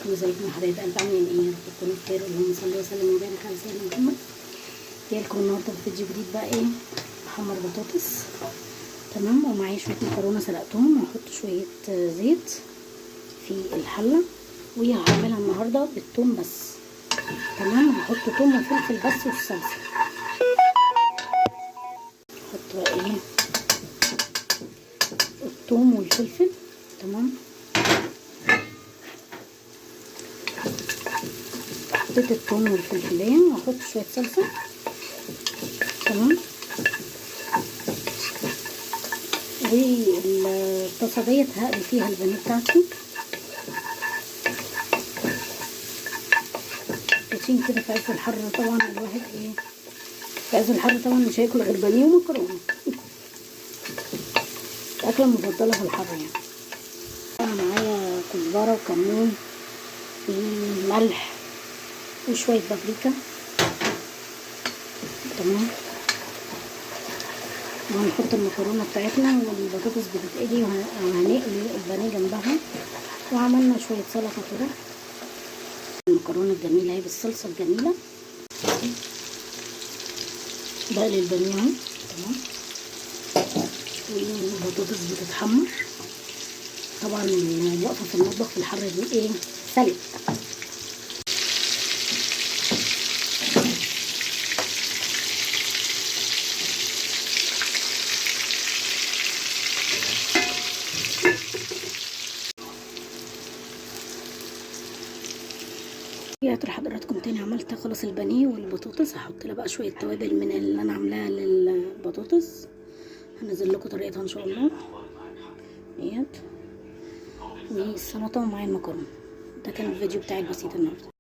وازيكم يا حبايب قلب، عاملين ايه؟ يا رب تكونوا بخير. اللهم صل وسلم وبارك على سيدنا محمد. جايلكم النهارده بفيديو جديد بقى. ايه؟ بحمر بطاطس. تمام. ومعايا شويه مكرونه سلقتهم، وهحط شويه زيت في الحله، وهعملها النهارده بالثوم بس. تمام. هحط ثوم وفلفل بس والصلصه. هحط بقى ايه؟ الثوم والفلفل. تمام. حطيت الثوم والفلفلين، وهحط شويه صلصه. تمام. والطاسه ديت هقلي فيها البانيه بتاعتي كتير كده. في عز الحر طبعا الواحد ايه، في عز الحر طبعا مش هياكل غير بانيه ومكرونه. الاكله المفضله في الحر يعني. انا معايا كزبره وكمون وملح وشويه بابريكا. تمام. وهنحط المكرونه بتاعتنا والبطاطس بتتقلي، وهنقلي البانيه جنبها. وعملنا شويه سلطه كده. المكرونه الجميله اهي بالصلصه الجميله. بقلي البانيه اهو. تمام. والبطاطس بتتحمر. طبعا الوقفه في المطبخ في الحر دي ايه؟ سلق. رجعت لحضراتكم تاني. عملت خلاص البانيه والبطاطس. هحط لها بقى شويه توابل من اللي انا عاملاها للبطاطس. هنزل لكم طريقتها ان شاء الله ديت. والسلطه ومعايا المكرونه. ده كان الفيديو بتاعي البسيط النهارده.